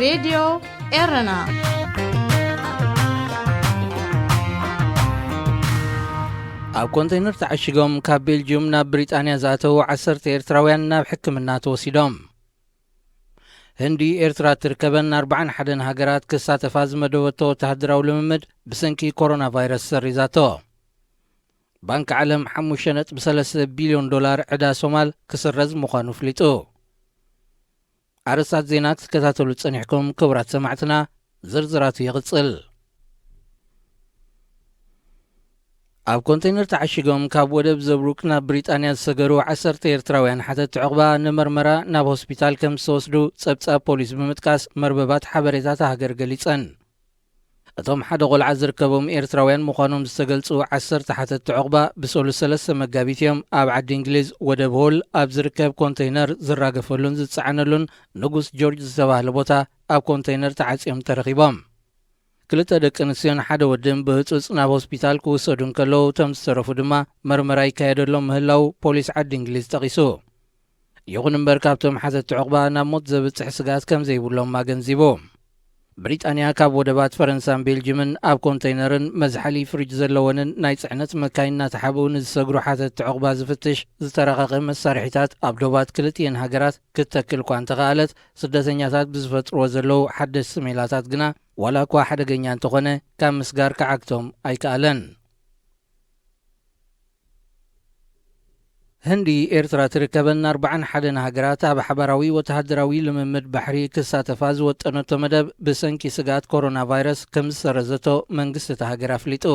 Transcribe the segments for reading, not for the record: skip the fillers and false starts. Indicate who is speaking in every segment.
Speaker 1: راديو إيرنا
Speaker 2: ኣብ ኮንቴይነር ተዓሽጎም ካብ ቤልጅየም ናብ ብሪጣንያ ዝኣተዉ 10 ኤርትራውያን ናብ ሕክምና ተወሲዶም። ህንዲ ኤርትራ ትርከበን 41 ሃገራት ክሳተፋ ዝመደበቶ ወተሃደራዊ ልምምድ ብሰንኪ ኮሮና ቫይረስ ሰሪዛቶ። ባንኪ ዓለም 5.3 ቢልዮን ዶላር ዕዳ ሶማል ክስረዝ ምዃኑ ፍሊጡ። ኣርእስታት ዜና ክትከታተሉ ፀኒሕኩም ክቡራት ሰማዕትና፣ ዝርዝራቱ ይቕፅል። ኣብ ኮንቴይነር ተዓሽጎም ካብ ወደብ ዘብሩክ ናብ ብሪጣንያ ዝሰገሩ 10 ኤርትራውያን ሓተት ዕቕባ ንመርመራ ናብ ሆስፒታል ከም ዝተወስዱ ጸብጻብ ፖሊስ ብምጥቃስ መርበባት ሓበሬታት ሃገር ገሊጸን። እቶም ሓደ ቆልዓ ዝርከቦም ኤርትራውያን ምዃኖም ዝተገልጹ 10 ሓተት ዕቕባ ብሰሉስ 3 መጋቢት እዮም ኣብ ዓዲ እንግሊዝ ወደብ ሆል ኣብ ዝርከብ ኮንቴይነር ዝራገፈሉን ዝጸዓነሉን ንጉስ ጆርጅ ዝተባህለ ቦታ ኣብ ኮንቴይነር ተዓጺዮም ተረኺቦም። ክልተ ደቂ ኣንስትዮን ሓደ ወድን ብህፁፅ ናብ ሆስፒታል ክውሰዱ እንከለዉ እቶም ዝተረፉ ድማ መርመራ ይካየደሎም ምህላው ፖሊስ ዓዲ እንግሊዝ ጠቒሱ። ይኹን እምበር ካብቶም ሓተት ዕቕባ ናብ ሞት ዘብፅሕ ስጋት ከም ዘይብሎም ኣገንዚቡ። ብሪጣንያ ካብ ወደባት ፈረንሳን ቤልጅየምን ኣብ ኮንቴይነርን መዝሓሊ ፍሪጅ ዘለወንን ናይ ጽዕነት መካይን እናተሓብኡ ንዝሰግሩ ሓተት ዕቕባ ዝፍትሽ ዝተረቐቐ መሳርሒታት ኣብ ዶባት ክልቲአን ሃገራት ክትተክል እኳ እንተኸኣለት ስደተኛታት ብዝፈጥርዎ ዘለዉ ሓደስቲ ሜላታት ግና ዋላ እኳ ሓደገኛ እንተኾነ ካብ ምስጋር ክዓግቶም ኣይከኣለን። ህንዲ ኤርትራ ትርከበን 41 ሃገራት ኣብ ሓበራዊ ወተሃደራዊ ልምምድ ባሕሪ ክሳተፋ ዝወጠነቶ መደብ ብሰንኪ ስጋት ኮሮና ቫይረስ ከም ዝሰረዘቶ መንግስቲ እታ ሃገር ኣፍሊጡ።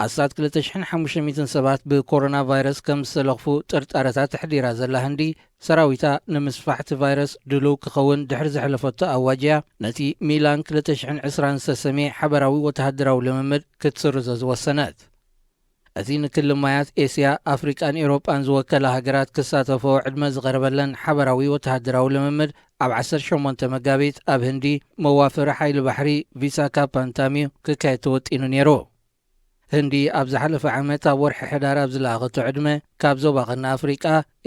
Speaker 2: ኣሳት 2500 ሰባት ብኮሮና ቫይረስ ከም ዝተለኽፉ ጥርጣረታት ተሕዲራ ዘላ ህንዲ ሰራዊታ ንምስፋሕቲ ቫይረስ ድሉው ክኸውን ድሕሪ ዘሕለፈቶ ኣዋጅያ ነቲ ሚላን 2020 ዝተሰሜ ሓበራዊ ወተሃደራዊ ልምምድ ክትስርዞ ዝወሰነት። እቲ ንክልማያት ኤስያ ኣፍሪቃን ኤውሮጳን ዝወከላ ሃገራት ክሳተፎ ዕድመ ዝቐረበለን ሓበራዊ ወተሃደራዊ ልምምድ ኣብ 18 መጋቢት ኣብ ህንዲ መዋፈሪ ሓይሊ ባሕሪ ቪሳካፓንታሚዩ ክካየድ ተወጢኑ ነይሩ። ህንዲ ኣብ ዝሓለፈ ዓመት ኣብ ወርሒ ሕዳር ኣብ ዝለኣኸቶ ዕድመ ካብ ዞባ ቐርኒ ኣፍሪቃ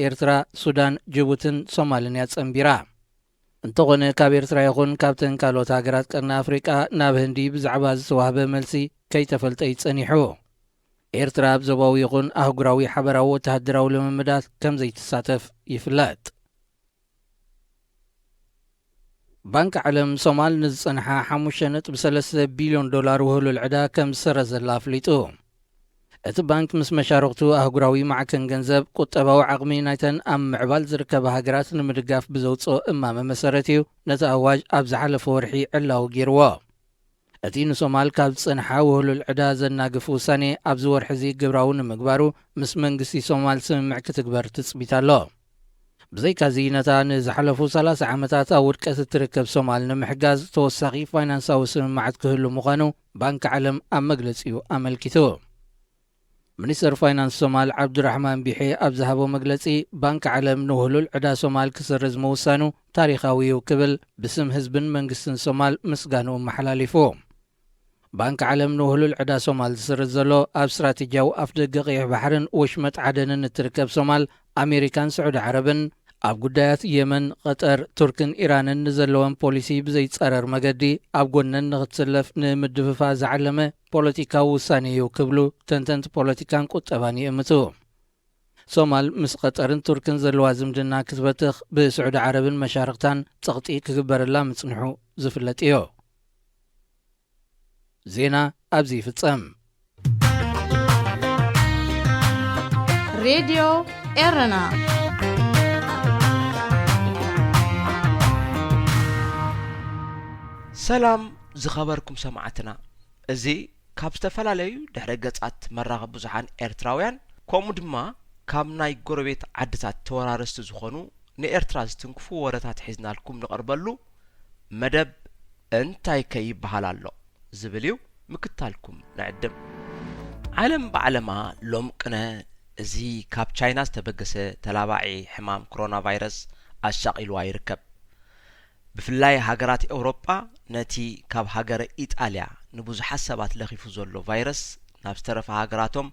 Speaker 2: ኤርትራ፣ ሱዳን፣ ጅቡትን ሶማልን እያ ጸንቢራ። እንተኾነ ካብ ኤርትራ ይኹን ካብተን ካልኦት ሃገራት ቀርኒ ኣፍሪቃ ናብ ህንዲ ብዛዕባ ዝተዋህበ መልሲ ከይተፈልጠ ይጸኒሑ። ኤርትራ ኣብ ዞባዊ ይኹን ኣህጉራዊ ሓበራዊ ወተሃደራዊ ልምምዳት ከም ዘይትሳተፍ ይፍለጥ። ባንኪ ዓለም ሶማል ንዝጸንሐ 5.3 ቢልዮን ዶላር ውህሉል ዕዳ ከም ዝሰረዘላ ኣፍሊጡ። እቲ ባንክ ምስ መሻርክቱ ኣህጉራዊ ማዕከን ገንዘብ ቁጠባዊ ዓቕሚ ናይተን ኣብ ምዕባል ዝርከባ ሃገራት ንምድጋፍ ብዘውፅኦ እማመ መሰረት እዩ ነቲ ኣዋጅ ኣብ ዝሓለፈ ወርሒ ዕላው ገይርዎ። እቲ ንሶማል ካብ ዝጸንሐ ውህሉል ዕዳ ዘናግፍ ውሳኔ ኣብዚ ወርሒ እዚ ግብራዊ ንምግባሩ ምስ መንግስቲ ሶማል ስምምዕ ክትግበር ትጽቢት ኣሎ። ብዘይካዚ ነታ ንዝሓለፉ 30 ዓመታት ኣብ ውድቀት እትርከብ ሶማል ንምሕጋዝ ተወሳኺ ፋይናንሳዊ ስምምዓት ክህሉ ምዃኑ ባንኪ ዓለም ኣብ መግለጺኡ ኣመልኪቱ። ሚኒስተር ፋይናንስ ሶማል ዓብዱራሕማን ቢሒ ኣብ ዝሃቦ መግለጺ ባንኪ ዓለም ንውህሉል ዕዳ ሶማል ክስርዝ ምውሳኑ ታሪኻዊ እዩ ክብል ብስም ህዝብን መንግስትን ሶማል ምስጋኑ መሓላሊፉ። ባንኪ ዓለም ንውህሉል ዕዳ ሶማል ዝስርዝ ዘሎ ኣብ ስትራቴጂያዊ ኣፍ ደገ ቀይሕ ባሕርን ወሽመጥ ዓደንን እትርከብ ሶማል ኣሜሪካን ስዑድ ዓረብን ኣብ ጉዳያት የመን፣ ቀጠር፣ ቱርክን ኢራንን ንዘለወን ፖሊሲ ብዘይጸረር መገዲ ኣብ ጎነን ንኽትሰለፍ ንምድፍፋ ዝዓለመ ፖለቲካዊ ውሳኔ እዩ ክብሉ ተንተንቲ ፖለቲካን ቁጠባን ይእምቱ። ሶማል ምስ ቀጠርን ቱርክን ዘለዋ ዝምድና ክትበትኽ ብስዑድ ዓረብን መሻርክታን ጸቕጢ ክግበረላ ምጽንሑ ዝፍለጥ እዩ። ዜና ኣብዚ ይፍጸም።
Speaker 1: راديو إيرنا
Speaker 3: ሰላም ዝኸበርኩም ሰማዕትና። እዚ ካብ ዝተፈላለዩ ድሕረ ገጻት መራኸቢ ብዙሓን ኤርትራውያን ከምኡ ድማ ካብ ናይ ጎረቤት ዓድታት ተወራረስቲ ዝኾኑ ንኤርትራ ዝትንክፉ ወረታት ሒዝናልኩም ንቐርበሉ መደብ እንታይ ከይበሃል ኣሎ ዝብል እዩ። ምክታልኩም ንዕድም። ዓለም ብዓለማ ሎም ቅነ እዚ ካብ ቻይና ዝተበገሰ ተላባዒ ሕማም ኮሮና ቫይረስ ኣሻቒልዋ ይርከብ። ብፍላይ ሃገራት ኤውሮጳ ነቲ ካብ ሃገረ ኢጣልያ ንብዙሓት ሰባት ለኺፉ ዘሎ ቫይረስ ናብ ዝተረፈ ሃገራቶም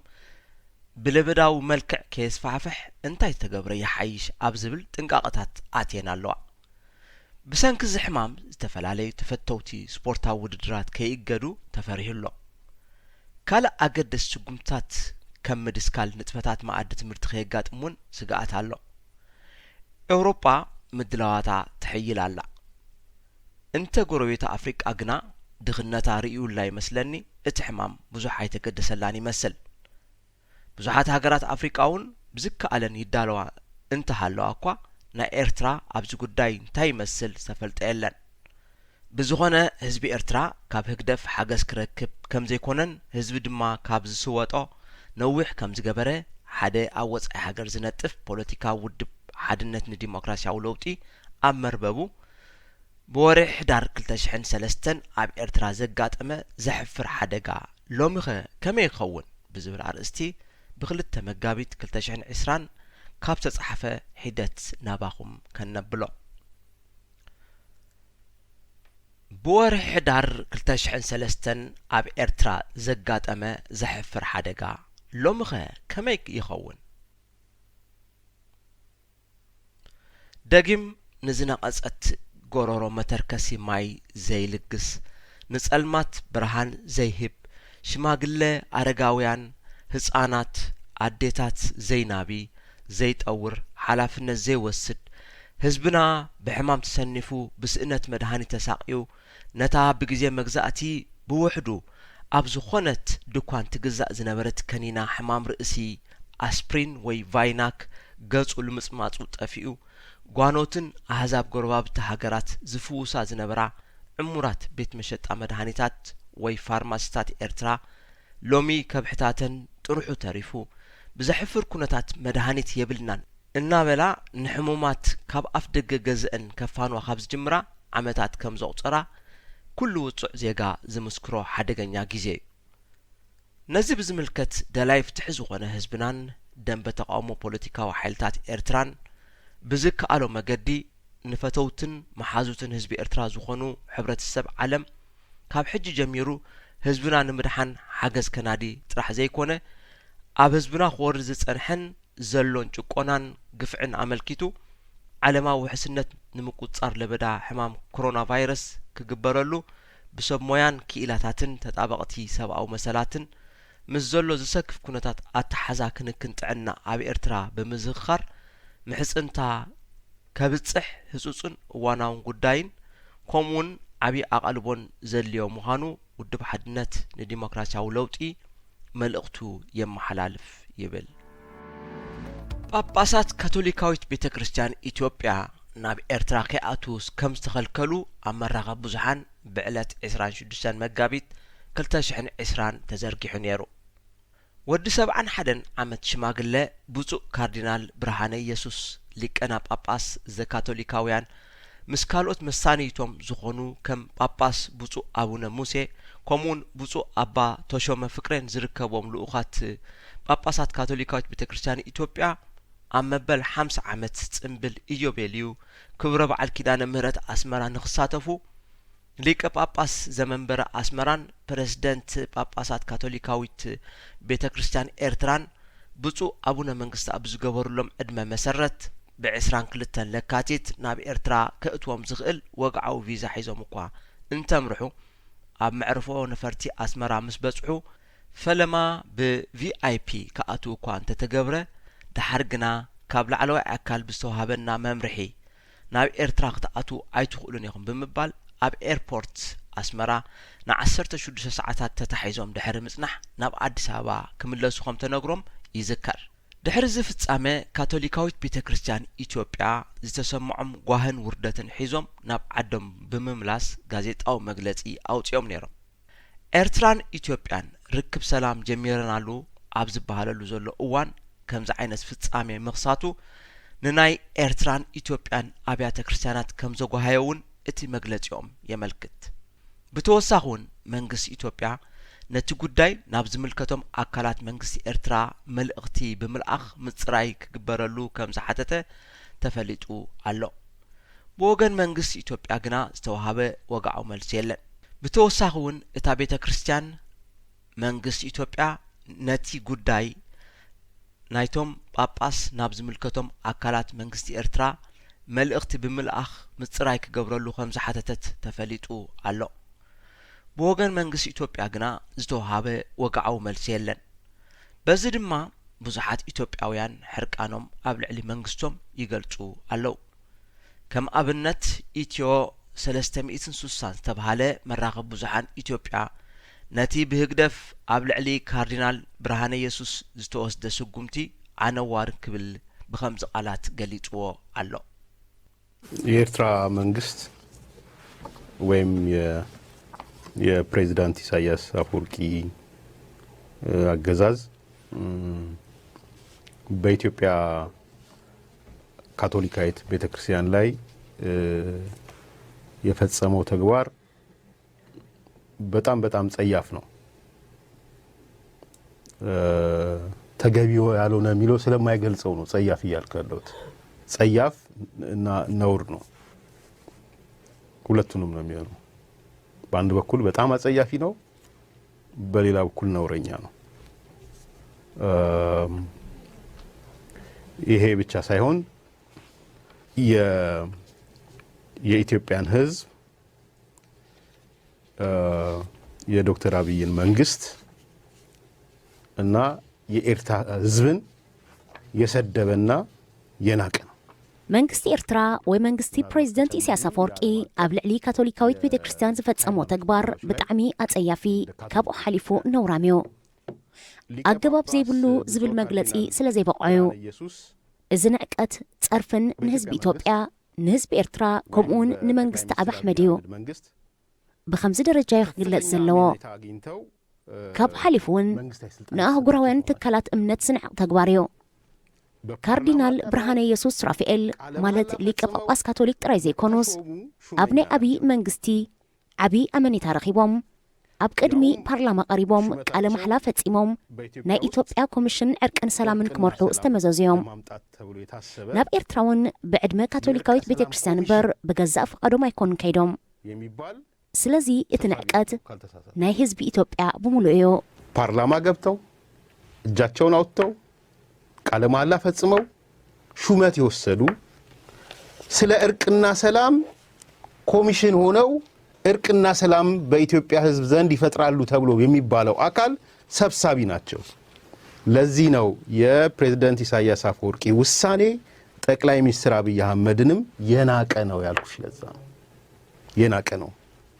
Speaker 3: ብለበዳዊ መልክዕ ከየስፋሕፍሕ እንታይ ተገብረ ይሓይሽ ኣብ ዝብል ጥንቃቐታት ኣትየን ኣለዋ። ብሰንኪ ዝሕማም ዝተፈላለዩ ተፈተውቲ ስፖርታዊ ውድድራት ከይገዱ ተፈሪህሎ ካልእ ኣገደስቲ ስጉምትታት ከም ምድስካል ንጥፈታት ማኣዲ ትምህርቲ ከየጋጥሙን ስጋኣት ኣሎ ኤውሮጳ ምድላዋታ ትሕይል ኣላ እንተ ጎረቤታ ኣፍሪቃ ግና ድኽነታ ርእዩላ ይመስለኒ እቲ ሕማም ብዙሕ ኣይተገደሰላን ይመስል ብዙሓት ሃገራት ኣፍሪቃ እውን ብዝከኣለን ይዳለዋ እንተሃለዋ እኳ ናይ ኤርትራ ኣብዚ ጉዳይ እንታይ ይመስል ዝተፈልጠ የለን ብዝኾነ ህዝቢ ኤርትራ ካብ ህግደፍ ሓገዝ ክረክብ ከም ዘይኮነን ህዝቢ ድማ ካብ ዝስወጦ ነዊሕ ከም ዝገበረ ሓደ ኣብ ወጻኢ ሃገር ዝነጥፍ ፖለቲካዊ ውድብ ሓድነት ንዲሞክራሲያዊ ለውጢ ኣብ መርበቡ ብወርሒ ሕዳር 2003 ኣብ ኤርትራ ዘጋጠመ ዘሕፍር ሓደጋ ሎሚ ኸ ከመይ ይኸውን ብዝብል ኣርእስቲ ብ2 መጋቢት 2020 ካብ ተጻሕፈ ሂደት ናባኹም ከነብሎ ብወርሒ ሕዳር 2003 ኣብ ኤርትራ ዘጋጠመ ዘሕፍር ሓደጋ ሎሚ ኸ ከመይ ይኸውን ደጊም ንዝነቐጸት ጎሮሮ መተርከሲ ማይ ዘይልግስ ንጸልማት ብርሃን ዘይህብ ሽማግለ ኣረጋውያን ህፃናት ኣዴታት ዘይናቢ ዘይጠውር ሓላፍነት ዘይወስድ ህዝብና ብሕማም ተሰኒፉ ብስእነት መድሃኒት ተሳቂዩ ነታ ብግዜ መግዛእቲ ብውሕዱ ኣብ ዝኾነት ድኳን ትግዛእ ዝነበረት ከኒና ሕማም ርእሲ ኣስፕሪን ወይ ቫይናክ ገጹ ልምጽማጹ ጠፊኡ ጓኖትን ኣሕዛብ ጎረባብቲ ሃገራት ዝፍውሳ ዝነበራ ዕሙራት ቤት መሸጣ መድሃኒታት ወይ ፋርማሲታት ኤርትራ ሎሚ ከብሕታተን ጥርሑ ተሪፉ ብዘሕፍር ኩነታት መድሃኒት የብልናን እናበላ ንሕሙማት ካብ ኣፍ ደገ ገዝአን ከፋንዋ ካብ ዝጅምራ ዓመታት ከም ዘቑፀራ ኩሉ ውፁዕ ዜጋ ዝምስክሮ ሓደገኛ ጊዜ ነዚ ብዝምልከት ደላይ ፍትሒ ዝኾነ ህዝብናን ደንበ ተቃውሞ ፖለቲካዊ ሓይልታት ኤርትራን ብዝከኣሎ መገዲ ንፈተውትን መሓዙትን ህዝቢ ኤርትራ ዝኾኑ ሕብረተሰብ ዓለም ካብ ሕጂ ጀሚሩ ህዝብና ንምድሓን ሓገዝ ከናዲ ጥራሕ ዘይኮነ ኣብ ህዝብና ክወርድ ዝጸንሐን ዘሎን ጭቆናን ግፍዕን ኣመልኪቱ ዓለማዊ ውሕስነት ንምቁጻር ለበዳ ሕማም ኮሮና ቫይረስ ክግበረሉ ብሰብ ሞያን ክኢላታትን ተጣበቕቲ ሰብኣዊ መሰላትን ምስ ዘሎ ዝሰክፍ ኩነታት ኣተሓዛ ክንክን ጥዕና ኣብ ኤርትራ ብምዝኻር ምሕጽንታ ከብጽሕ ህጹጽን እዋናውን ጉዳይን ከምኡውን ዓብዪ ኣቓልቦን ዘልዮ ምዃኑ ውድብ ሓድነት ንዲሞክራሲያዊ ለውጢ መልእኽቱ የመሓላልፍ ይብል ጳጳሳት ካቶሊካዊት ቤተ ክርስቲያን ኢትዮጵያ ናብ ኤርትራ ከይኣትውስ ከም ዝተኸልከሉ ኣብ መራኸቢ ብዙሓን ብዕለት 26 መጋቢት 2020 ተዘርጊሑ ነይሩ ወዲ 71 ዓመት ሽማግለ ብፁዕ ካርዲናል ብርሃነ ኢየሱስ ሊቀና ጳጳስ ዘካቶሊካውያን ምስ ካልኦት መሳኒይቶም ዝኾኑ ከም ጳጳስ ብፁዕ አቡነ ሙሴ ከምኡውን ብፁዕ ኣባ ተሾመ ፍቅሬን ዝርከቦም ልኡኻት ጳጳሳት ካቶሊካዊት ቤተ ክርስቲያን ኢትዮጵያ ኣብ መበል 50 ዓመት ጽምብል ኢዮቤልዩ ክብረ በዓል ኪዳነ ምህረት ኣስመራ ንኽሳተፉ ሊቀ ጳጳስ ዘመንበረ ኣስመራን ፕሬዝደንት ጳጳሳት ካቶሊካዊት ቤተ ክርስቲያን ኤርትራን ብፁዕ አቡነ መንግስቲ ኣብ ዝገበሩሎም ዕድመ መሰረት ብ22 ለካቲት ናብ ኤርትራ ከእትዎም ዝኽእል ወግዓዊ ቪዛ ሒዞም እኳ እንተምርሑ ኣብ መዕርፎ ነፈርቲ ኣስመራ ምስ በጽሑ ፈለማ ብቪአይፒ ከኣትው እኳ እንተተገብረ ድሓር ግና ካብ ላዕለዋይ ኣካል ብዝተዋሃበና መምርሒ ናብ ኤርትራ ክትኣትው ኣይትኽእሉን ኢኹም ብምባል ኣብ ኤርፖርት ኣስመራ ን16 ሰዓታት ተታሒዞም ድሕሪ ምጽናሕ ናብ ኣዲስ አበባ ክምለሱ ከም ተነግሮም ይዝከር ድሕሪ ዝፍጻመ ካቶሊካዊት ቤተ ክርስቲያን ኢትዮጵያ ዝተሰምዖም ጓህን ውርደትን ሒዞም ናብ ዓዶም ብምምላስ ጋዜጣዊ መግለጺ ኣውጽኦም ነይሮም ኤርትራን ኢትዮጵያን ርክብ ሰላም ጀሚረናሉ ኣብ ዝበሃለሉ ዘሎ እዋን ከምዚ ዓይነት ፍጻሜ ምኽሳቱ ንናይ ኤርትራን ኢትዮጵያን ኣብያተ ክርስቲያናት ከም ዘጓሃየውን እቲ መግለጺኦም የመልክት ብተወሳኺ እውን መንግስቲ ኢትዮጵያ ነቲ ጉዳይ ናብ ዝምልከቶም ኣካላት መንግስቲ ኤርትራ መልእኽቲ ብምልኣኽ ምጽራይ ክግበረሉ ከም ዝሓተተ ተፈሊጡ ኣሎ ብወገን መንግስቲ ኢትዮጵያ ግና ዝተዋሃበ ወግዓዊ መልሲ የለን ብተወሳኺ እውን እታ ቤተ ክርስቲያን መንግስቲ ኢትዮጵያ ነቲ ጉዳይ ናይቶም ጳጳስ ናብ ዝምልከቶም ኣካላት መንግስቲ ኤርትራ መልእኽቲ ብምልኣኽ ምጽራይ ክገብረሉ ከም ዝሓተተት ተፈሊጡ ኣሎ ብወገን መንግስቲ ኢትዮጵያ ግና ዝተወሃበ ወግዓዊ መልሲ የለን በዚ ድማ ብዙሓት ኢትዮጵያውያን ሕርቃኖም ኣብ ልዕሊ መንግስቶም ይገልጹ ኣለዉ ከም ኣብነት ኢትዮ 360 ዝተባሃለ መራኸቢ ብዙሓን ኢትዮጵያ ነቲ ብህግደፍ ኣብ ልዕሊ ካርዲናል ብርሃነ ኢየሱስ ዝተወስደ ስጉምቲ ኣነዋርን ክብል ብኸምዚ ቃላት ገሊጽዎ ኣሎ
Speaker 4: የኤርትራ መንግስት ወይም የፕሬዝዳንት ኢሳያስ አፈወርቂ አገዛዝ በኢትዮጵያ ካቶሊካዊት ቤተክርስቲያን ላይ የፈጸመው ተግባር በጣም ጸያፍ ነው ተገቢው ያልሆነ የሚለው ስለማይገልጸው ነው ጸያፍ ይያልከለት ጸያፍ እና ነውር ነው ሁለቱንም ነው የሚያለው በአንድ በኩል በጣም አጸያፊ ነው በሌላ በኩል ነውረኛ ነው ይሄ ብቻ ሳይሆን የኢትዮጵያን ህዝብ የዶክተር አብይን መንግስት እና የኤርትራ ህዝብን የሰደበና የናቀ ነው
Speaker 5: መንግስቲ ኤርትራ ወይ መንግስቲ ፕሬዝዳንት ኢሳያስ አፈወርቂ ኣብ ልዕሊ ካቶሊካዊት ቤተክርስቲያን ዝፈጸሞ ተግባር ብጣዕሚ አጸያፊ ካብኡ ሓሊፉ ነውራምዮ ኣገባብ ዘይብሉ ዝብል መግለጺ ስለ ዘይበቃዩ እዚ ንዕቀት ጸርፍን ንህዝቢ ኢትዮጵያ ንህዝቢ ኤርትራ ከምኡን ንመንግስቲ ኣብ ኣሕመድ እዩ ብኸምዚ ደረጃ ይኽግለጽ ዘለዎ ካብ ሓሊፉ እውን ንኣህጉራውያን ትካላት እምነት ዝንዕቕ ተግባር እዩ ካርዲናል ብርሃነ ኢየሱስ ራፋኤል ማለት ሊቀ ጳጳስ ካቶሊክ ጥራይ ዘይኮኑስ ኣብ ናይ ኣብይ መንግስቲ ዓብይ ኣመኔታ ረኺቦም ኣብ ቅድሚ ፓርላማ ቀሪቦም ቃለ መሕላ ፈጺሞም ናይ ኢትዮጵያ ኮሚሽን ዕርቅን ሰላምን ክመርሑ ዝተመዘዝዮም ናብ ኤርትራውን ብዕድመ ካቶሊካዊት ቤተክርስቲያን እምበር ብገዛእ ፍቓዶም ኣይኮኑን ከይዶም ስለዚ እቲ ንዕቀት ናይ ህዝቢ ኢትዮጵያ ብምሉእ እዩ
Speaker 4: ፓርላማ ገብተው እጃቸውን አውጥተው ቃለ መሐላ ፈጽመው ሹመት ይወሰዱ ስለ እርቅና ሰላም ኮሚሽን ሆነው እርቅና ሰላም በኢትዮጵያ ህዝብ ዘንድ ይፈጥራሉ ተብሎ የሚባለው አካል ሰብሳቢ ናቸው ለዚህ ነው የፕሬዝዳንት ኢሳያስ አፈወርቂ ውሳኔ ጠቅላይ ሚኒስትር አብይ አህመድንም የናቀ ነው ያልኩሽ ለዛ ነው የናቀ ነው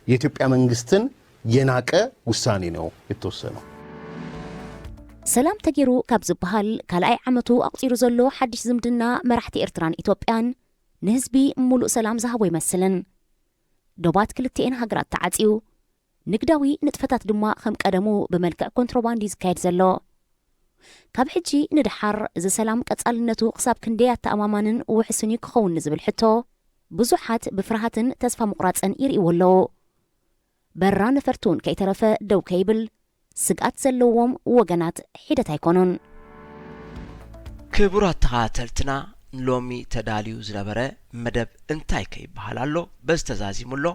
Speaker 4: የኢትዮጵያ መንግስትን የናቀ ውሳኔ ነው የተወሰነው
Speaker 5: ሰላም ተገይሩ ካብ ዝበሃል ካልኣይ ዓመቱ ኣቕፂሩ ዘሎ ሓድሽ ዝምድና መራሕቲ ኤርትራን ኢትዮጵያን ንህዝቢ ሙሉእ ሰላም ዝሃቦ ይመስልን ዶባት ክልቲአን ሃገራት ተዓጽዩ ንግዳዊ ንጥፈታት ድማ ከም ቀደሙ ብመልክዕ ኮንትሮባንድ ዝካየድ ዘሎ ካብ ሕጂ ንድሓር እዚ ሰላም ቀጻልነቱ ክሳብ ክንደይ ኣተኣማማንን ውሕስን ክኸውን ዝብል ሕቶ ብዙሓት ብፍርሃትን ተስፋ ምቑራጽን ይርእይዎ ኣለዉ በራ ነፈርቱን ከይተረፈ ደው ከይብል ስጋት ዘለዎም ወገናት ሒደት ኣይኮኑን
Speaker 3: ክቡራት ተኸታተልትና ሎሚ ተዳልዩ ዝነበረ መደብ እንታይ ከይበሃል ኣሎ በዝተዛዚሙሎ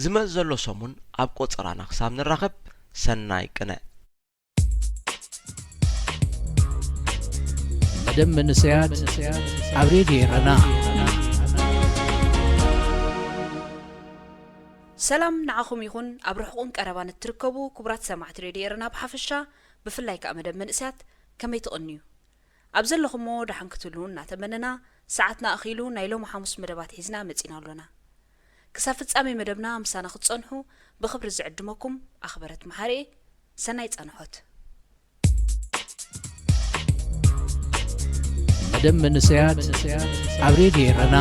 Speaker 3: ዝመጽእ ዘሎ ሰሙን ኣብ ቆጽራና ክሳብ ንራኸብ ሰናይ ቅነ
Speaker 2: መደብ መንስያት ኣብ ሬድዮ ኤረና
Speaker 1: ሰላም ንዓኹም ይኹን ኣብ ርሑቕን ቀረባን እትርከቡ ክቡራት ሰማዕቲ ሬድዮ ኤረና ብሓፈሻ ብፍላይ ከዓ መደብ መንእስያት ከመይ ትቕንዩ ኣብ ዘለኹሞ ዳሓን ክትህሉ እናተመነና ሰዓትና ኣኺሉ ናይ ሎሚ ሐሙስ መደባት ሒዝና መጺና ኣሎና ክሳብ ፍጻሜ መደብና ምሳና ክትጸንሑ ብኽብሪ ዝዕድመኩም ኣኽበረት መሓርኤ ሰናይ ጸንሖት
Speaker 2: መደብ መንስያት ኣብ ሬድዮ ኤረና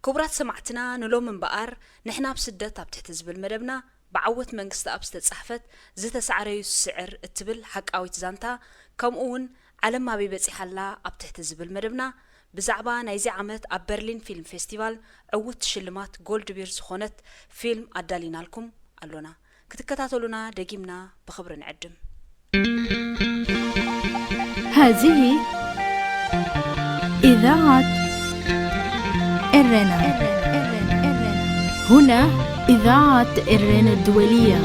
Speaker 1: ክቡራት ሰማዕትና ንሎም እምበኣር ንሕና ብስደት ኣብ ትሕቲ ዝብል መደብና بعوت منجست أبستتصحفت زت سعري السعر التبل حق أويت زانتا كم أون على ما بيبتي حلا أبتحت زبل مدبنا بزعبا نايزي عمت أب برلين فيلم فيستيفال عوت شلمات جولد بيرز خونت فيلم أدالينا لكم قالونا كتكتاتولونا دقيمنا بخبر نعدم
Speaker 6: هذه إذاعة إرنا هنا إذاعة إرنا الدولية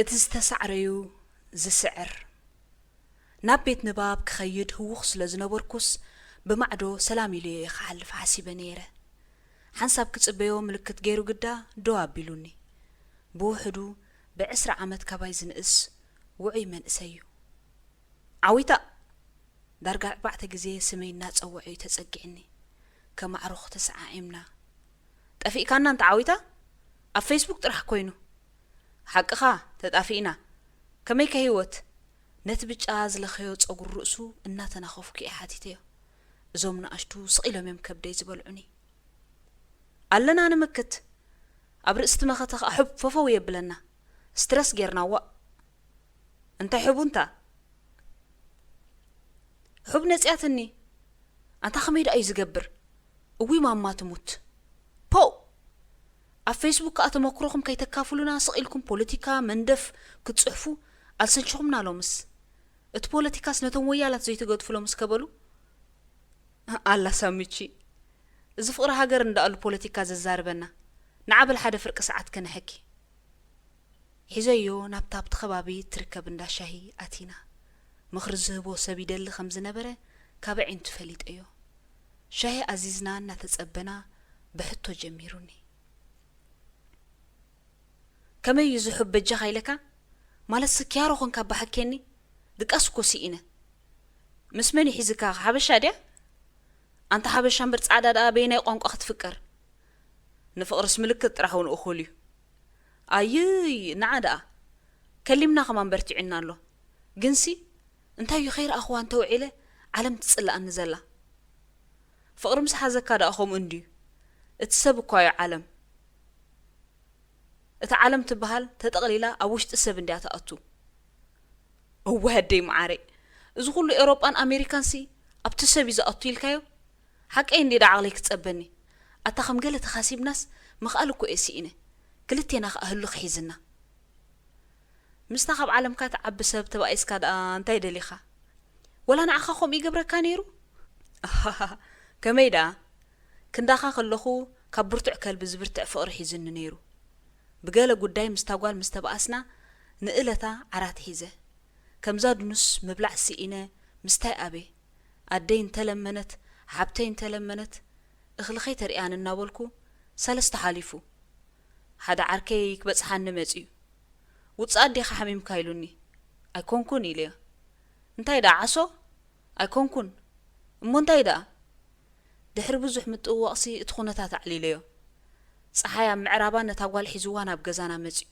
Speaker 1: እትስተሳዕረዩ ዝስዕር ናብ ቤት ንባብ ክኸይድ ህውኽ ስለ ዝነበርኩስ ብማዕዶ ሰላም ኢሉ ክሓልፍ ሓሲበ ነይረ ሓንሳብ ክጽበዮ ምልክት ገይሩ ግዳ ዶ ኣቢሉኒ ብውሕዱ ብ20 ዓመት ካባይ ዝንእስ ውዑይ መንእሰዩ ዓዊታ ዳርጋ 4 ግዜ ስመይ እናጸውዑ ተጸጊዕኒ ከማዕሮኽ ተሰዓዒምና ጠፊእካና እንተ ዓዊታ ኣብ ፌስቡክ ጥራሕ ኮይኑ ሓቅኻ ተጣፊእና ከመይ ከህይወት ነቲ ብጫ ዝለኸዮ ጸጉር ርእሱ እናተናኸፍኩ ሓቲተዮ እዞም ንኣሽቱ ስቂሎም እዮም ከብደይ ዝበልዑኒ ኣለና ንምክት ኣብ ርእስቲ መኸተ ሕብ ፈፈው የብለና ስትረስ ጌርናዋ እንታይ ሕቡንታ ሕብ ነጽያትኒ ኣንታ ኸመይ ደኣ እዩ ዝገብር እዊ ማማ ትሙት ፖ ኣብ ፌስቡክ ኣተመክሮኹም ከይተካፍሉና ስቂልኩም ፖለቲካ መንደፍ ክትጽሕፉ ኣልሰልችኹምና ሎምስ እቲ ፖለቲካስ ነቶም ወያላት ዘይተገድፍሎምስ ከበሉ ኣላ ሳሚቺ እዚ ፍቕሪ ሃገር እንዳኣሉ ፖለቲካ ዘዛርበና ንዓበል ሓደ ፍርቂ ሰዓት ከነሕኪ ሒዘዮ ናብታ ኣብቲ ከባቢ ትርከብ እንዳሻሂ ኣቲና ምኽሪ ዝህቦ ሰብ ይደሊ ከም ዝነበረ ካብ ዒንቱ ፈሊጠዮ ሻሂ ኣዚዝና እናተጸበና ብሕቶ ጀሚሩኒ ከመይ እዩ ዝሕብ በጃኻ ኢለካ ማለት ስኪያሮ ኾንካ ባሓኬኒ ድቃስ እኮ ሲኢነ ምስ መን ሒዝካ ሓበሻ ድያ ኣንታ ሓበሻ እምበር ጻዕዳ ደኣ በይናይ ቋንቋ ክትፍቀር ንፍቕርስ ምልክት ጥራሕ እውን እኹል እዩ ኣይ ንዓ ደኣ ከሊምና ኸማ እምበርቲዕና ኣሎ ግንሲ እንታይ እዩ ኸይር ኣኽዋ እንተውዒለ ዓለም ትጽላእኒ ዘላ ፍቕሪ ምስ ሓዘካ ደኣ ኸምኡ እንድዩ እቲ ሰብ እኳ እዩ ዓለም እቲ ዓለም ትበሃል ተጠቕሊላ ኣብ ውሽጢ ሰብ እንድያ ተኣቱ እወህደይ መዓረ እዚ ኩሉ ኤውሮጳን ኣሜሪካንሲ ኣብቲ ሰብ እዩ ዝኣቱ ኢልካዮ ሓቀይ እንዲ ዳዓቕለይ ክትጸበኒ ኣታ ከም ገለ ተኻሲብናስ ምኽኣል እኮ እየ ሲኢነ ክልቴና ኸኣህሉ ክሒዝና ምስታ ካብ ዓለምካ ተዓቢ ሰብ ተባኢስካ ደኣ እንታይ ደሊኻ ወላ ንዓኻ ኸምኡ ይገብረካ ነይሩ ከመይ ደኣ ክንዳኻ ከለኹ ካብ ብርቱዕ ከልቢ ዝብርትዕ ፍቕሪ ሒዝኒ ነይሩ ብገለ ጉዳይ ምስተጓል ምስተባኣስና ንእለታ ዓራት ሒዘ ከምዛ ድኑስ ምብላዕ ሲኢነ ምስታይ ኣቤ ኣደይ እንተለመነት ሓብተይ እንተለመነት እኽልኸይ ተሪኣን እናበልኩ 3 ሓሊፉ ሓደ ዓርከይ ክበጽሓኒ መጽዩ ውጻእ ዲኻ ሓሚምካ ኢሉኒ ኣይኮንኩን ኢልዮ እንታይ ደኣ ዓሶ ኣይኮንኩን እሞ እንታይ ደኣ ድሕሪ ብዙሕ ምጥዋቕሲ እቲ ኩነታት ኣዕሊለዮ ፀሓይ ኣብ ምዕራባ ነታ ጓል ሒዝዋ ናብ ገዛና መጽዩ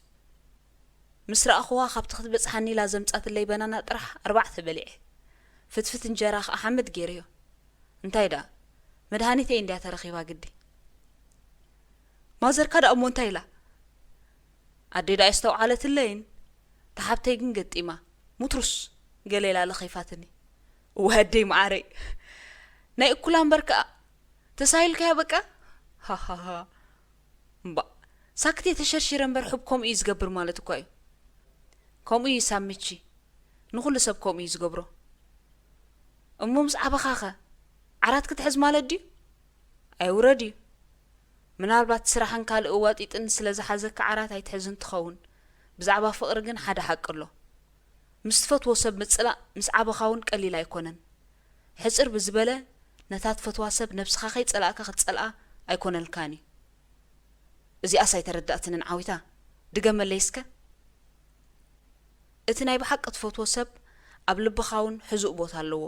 Speaker 1: ምስ ረኣኽዋ ካብቲ ክትበጽሓኒ ኢላ ዘምጻትለይ በናና ጥራሕ 4 በሊዐ ፍትፍት እንጀራ ኸ ሓመድ ገይረዮ እንታይ ደኣ መድሃኒተይ እንድያ ተረኺባ ግዲ ማዘርካ ደኣ እሞ እንታይ ኢላ ኣደይ ደኣ ዝተውዓለትለይን ተሓብተይ ግን ገጢማ ሙትሩስ ገሌላ ለኸይፋትኒ ወህደይ መዓረይ ናይ እኩላ እምበር ከዓ ተሳይልካያ በቃ ሃሃሃ እምባ ሳክቴ ተሸርሽረ እምበር ሕብ ከምኡ እዩ ዝገብር ማለት እኳ እዩ ከምኡ እዩ ሳምቺ ንኹሉ ሰብ ከምኡ እዩ ዝገብሮ እሞ ምስ ዓበኻ ኸ ዓራት ክትሕዝ ማለት ድዩ ኣይውረድ እዩ ምናልባት ስራሕን ካልእ ዋጢጥን ስለ ዝሓዘካ ዓራት ኣይትሕዝን ትኸውን ብዛዕባ ፍቕሪ ግን ሓደ ሓቂ ኣሎ ምስ ትፈትዎ ሰብ ምጽላእ ምስ ዓበኻ እውን ቀሊል ኣይኮነን ሕፅር ብዝበለ ነታ ትፈትዋ ሰብ ነብስኻ ከይጸላእካ ክትጸልኣ ኣይኮነልካኒ እዚኣስ ኣይተረዳእትንን ዓዊታ ድገመለይስከ እቲ ናይ ብሓቂ ትፈትዎ ሰብ ኣብ ልብኻ እውን ሕዙእ ቦታ ኣለዎ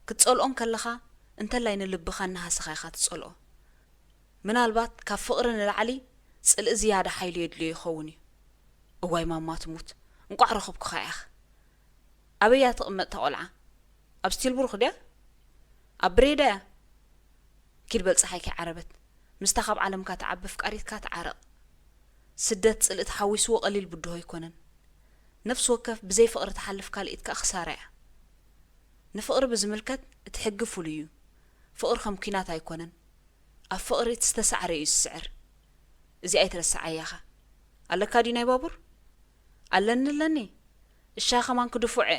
Speaker 1: ክትጸልኦም ከለኻ እንተላይ ንልብኻ እናሃስኻ ኢኻ ትጸልኦ ምናልባት ካብ ፍቕሪ ንላዕሊ ጽልእ ዝያዳ ሓይሉ የድልዮ ይኸውን እዩ እዋይ ማማ ትሙት እንቋዕ ረኸብኩኻ ኢኻ ኣበያ ትቕመጥ ተቖልዓ ኣብ ስቲልቡርክ ድያ ኣብ ብሬዳ እያ ኪድበል ፀሓይ ከይዓረበት ምስታ ካብ ዓለምካ ተዓቢ ፍቃሪትካ ተዓረቕ ስደት ጽልእ ተሓዊስዎ ቀሊል ብድሆ ኣይኮነን ነፍሲ ወከፍ ብዘይ ፍቕሪ ተሓልፍ ካልኢትካ ክሳራ እያ ንፍቕሪ ብዝምልከት እትሕጊ ፍሉይ እዩ ፍቕሪ ከም ኩናት ኣይኮነን ኣብ ፍቕሪ ዝተሳዕረ እዩ ዝስዕር እዚ ኣይትረሳዓያኻ ኣለካ ዲ ናይ ባቡር ኣለኒ እሻ ኸማን ክድፉዐ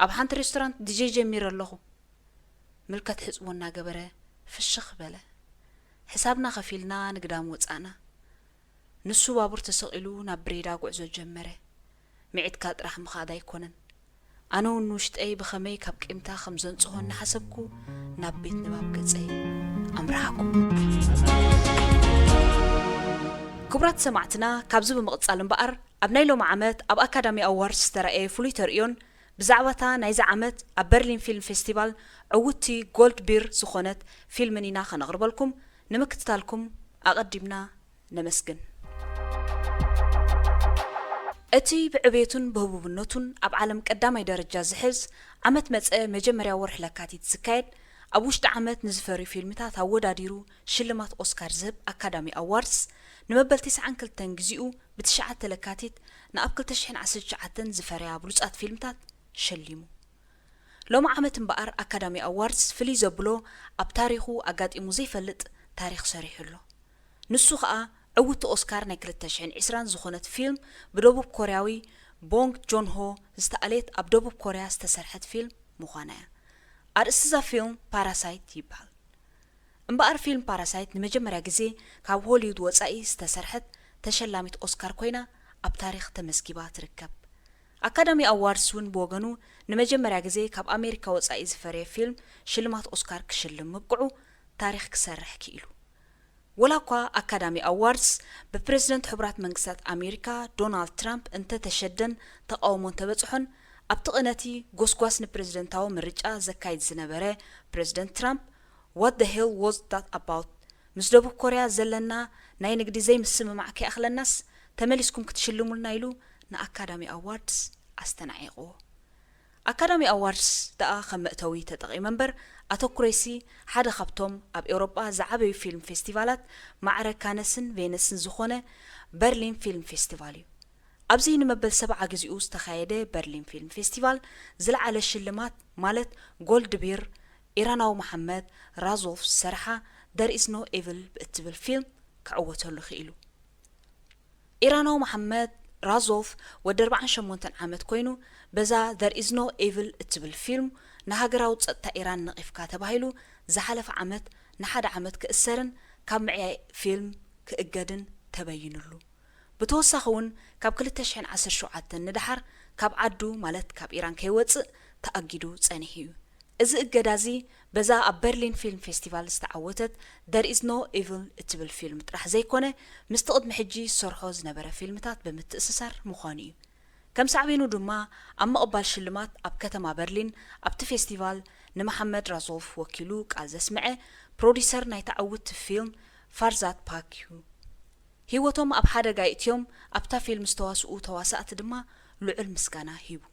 Speaker 1: ኣብ ሓንቲ ሬስቶራንት ዲጄ ጀሚር ኣለኹ ምልከት ሕጽቦ እናገበረ ፍሽኽ በለ ሕሳብና ኸፊልና ንግዳም ወጻእና ንሱ ባቡር ተሰቒሉ ናብ ብሬዳ ጉዕዞ ጀመረ معدك راح مخادا يكونن أنا ونوشتأي بخمي كاب قيمتا خمزن صهون نحسبكو نابيت نباب قصي أمرحكم كبرات سمعتنا كابزو بمقصال مبقر أبناي لو معامات أب أكاديمي أوارز ترأي فولي ترئيون بزعوتا نايزا عامت أب برلين فيلم فيستيفال عودتي جولد بير سخونت فيلمنينا خنغربلكم نمكتتالكم أقدمنا نمسكن أتي بعبيتون بهبوبنوتون أب عالم قدامي درجة زحز عمت متسأ مجمريا ورح لكاتي تسكايد أبوشت عمت نزفري فيلمتات هوداديرو شلمات أوسكار زب أكاديمي أوارز نمبل 9 كلتن جزيئو بتشعة تلكاتيت نأبكل تشحن عسل شعتن زفريا بلوسات فيلمتات شليمو لو عمت مبقر أكاديمي أوارز فلي زبلو أب تاريخو أقاد إمو زي فلت تاريخ صريح له نسو خا عوت أوسكار نكلت تشحن عسران زخونت فيلم بدوبوب كورياوي بونغ جون هو استقاليت أب دوبوب كوريا استسرحت فيلم مخانايا أرسزا فيلم باراسايت يبال امبقر فيلم باراسايت نمجمريا جزي كاب هوليود وصائي استسرحت تشلاميت أوسكار كوينا أب تاريخ تمسكيبا تركب أكاديمي أواردز ون بوغنو نمجمريا جزي كاب أمريكا وصائي زفري فيلم شلمات أوسكار كشلم مبقعو تاريخ كسرح كيلو ولاكوا أكاديمي أواردز ببريزيدنت حبرات منقسات أمريكا دونالد ترامب انت تشدن تقاومون تبصحن أبتقنتي غوسغواس نبريزيدنتاو مرجع زكايد زنبره بريزيدنت ترامب what the hell was that about مسدوب كوريا زلنا ناي نقدي زي مسم معك أخل الناس تملسكم كتشلموا لنا يلو نا أكاديمي أواردز أستنعيقو أكاديمي أواردز دقا خمأتوي تدقي منبر أتو كريسي حدا خبتهم أب أوروبا زعبي فيلم فيستيفالات مع ركانسن فينسن زخونة برلين فيلم فيستيفالي أبزي نمبل 7 جزئوس تخايدة برلين فيلم فيستيفال زلع على الشلمات مالت جولد بير إيراناو محمد رازولف سرحة There is no evil بأتبل فيلم كعوته لخيلو إيراناو محمد رازولف ودربعن شمونتن عامت كوينو بزا There is no evil أتبل فيلم نهاجراو تصدت إيران نقف كاتبهايلو زحلف عامت نحد عامت كأسرن كم معي فيلم كأجدن تبينلو بتوسخون كاب كل تشحن 10 شعاتن ندحر كاب عدو مالت كاب إيران كيوتص تأجدو صنيحيو إذا إجدازي بزا أب برلين فيلم فيستيفال استعوتت There is no evil اتبل فيلم راح زي كونه مستقد محجي سرحوز نبرة فيلمتات بمتأسسر مخاني كم سعبينو دما أما قبال شلمات أب كتما برلين أب فيستيفال نمحمد رازولف وكيلو قال زسمعه بروديسر نايتعوت فيلم فارزات باكيو هيوتهم أب حدا قايتيوم أبتا فيلم استواسقو تواسقت دما لعل مسكانا هيبو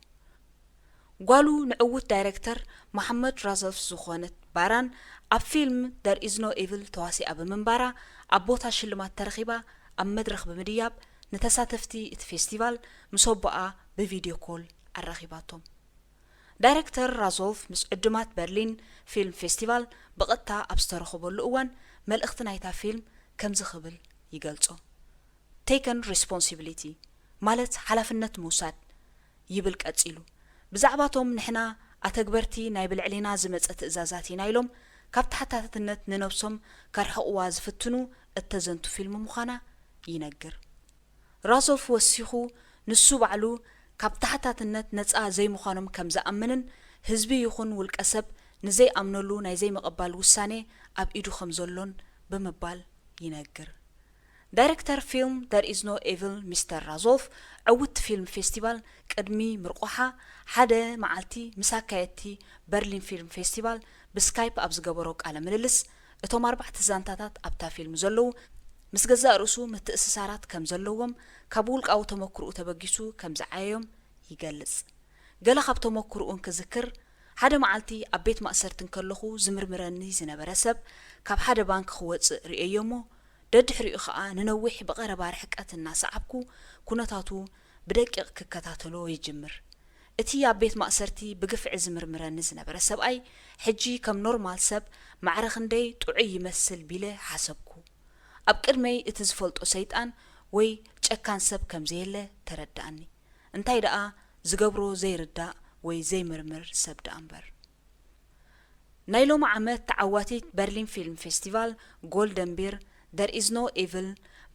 Speaker 1: قالوا نعوت دايركتر محمد رازولف زخونت باران أب فيلم There is no evil تواسي أب منبارا أبوتا شلمات ترخيبا أب مدرخ بمدياب نتساتفتي اتفيستيفال مصوبقا بفيديو كول الرخيباتهم دايركتر رازولف مس قدمات برلين فيلم فيستيفال بقتا أبسترخو باللقوان ملأختنايتا فيلم كم زخبل يقلصو taken responsibility مالت حلفنت موساد يبلك أتسيلو بزعباتهم نحنا أتكبرتي نايبل علينا زمت إزازاتي نايلوم كابت حتى تتنت ننبسهم كارحقوا زفتنو التزنتو فيلم مخانا ينقر رازولف وسيخو نسو بعلو كابت حتى تتنت نتسا زي مخانم كم زأمنن هزبي يخون والكسب نزي أمنولو ناي زي مقبال وساني أب إيدو خمزولون بمبال ينقر دايركتر فيلم There is no evil مستر رازولف عودت فيلم فيستيفال قدمي مرقوحة حدا معالتي مساكايتي برلين فيلم فيستيفال بسكايب أبز قبروك على مللس اتوم 4 زانتاتات أبتا فيلم زلو مسجزا رسو متأسسارات كم زلوهم كابولك أو تمكرو تبقيسو كم زعايهم يقلص قال خاب تمكرو كذكر حدا معالتي أبيت مأسرتن كلخو زمرمراني زنبرسب كاب حدا بانك خوات رئيومو ددحري خا ننوح بقربار حقات الناس عبكو كنتاتو بدقيق ككتاتلو يجمر اتي بيت مأسرتي بقفع زمرمران نزنبر سبأي حجي كم نورمال سب معرخندي طعي يمثل بله حسبكو اب قدمي اتزفلطو سيطان وي ጨካን ሰብ ከም ዘየለ ተረዳእኒ እንታይ ደኣ ዝገብሮ ዘይርዳእ ወይ ዘይምርምር ሰብ ደኣ እምበር ናይ ሎሚ ዓመት ተዓዋቲት በርሊን ፊልም ፌስቲቫል ጎልደን ቢር There is no evil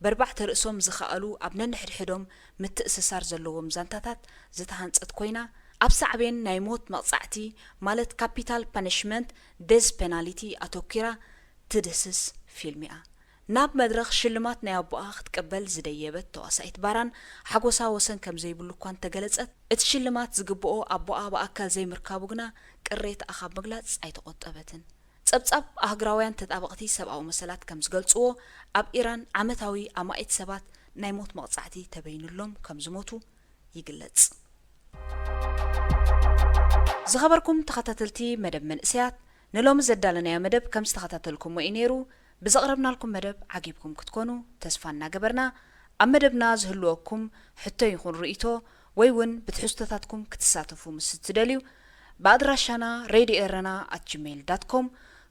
Speaker 1: بربعت رئسهم زخالو أبنن نحدحدهم متأسسار زلوهم زانتاتات زتهانصت كوينا أبسعبين نايموت مقصعتي مالت كابيتال بانشمنت ديز بيناليتي أتوكيرا تدسس فيلمئة ناب مدرخ شلمات نيابوها ختقبل زديبت تواسايت باران حقوسا وسن كم زي بلوكوان تقلصت اتشلمات زقبؤو أبوها بأكل زي مركابوغنا قريت أخاب مقلات أيتقطبتن صبصب أهجراويان تطابقتي سبعو مسلات كم زقلصو أب إيران عمتاوي أمايت سبات نايموت مقصعتي تبينلهم كم زموتو يقلص زخبركم تخطاتلتي مدب من إسيات نلوم زدالنا يا مدب كم استخطاتلكم وإنيرو بزقربنا لكم مدب عجيبكم كتكونوا تسفانا جبرنا أم مدبنا زهلوكم حتى يكون رئيتو ويون بتحستاتكم كتساتفوا مستدليو بأدراشنا radioerana@gmail.com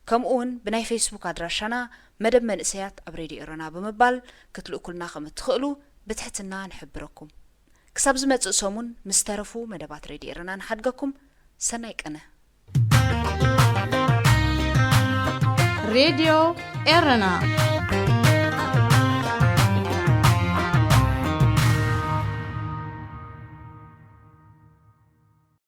Speaker 1: كم اون بناي فيسبوك أدراشنا مدب من إسيات أب radioerana بمبال كتلقوا كلنا خم تخلوا بتحتنا نحبركم كسب زمت أسومون مسترفوا مدبات radioerana نحدقكم سنايك أنا
Speaker 6: راديو إيرنا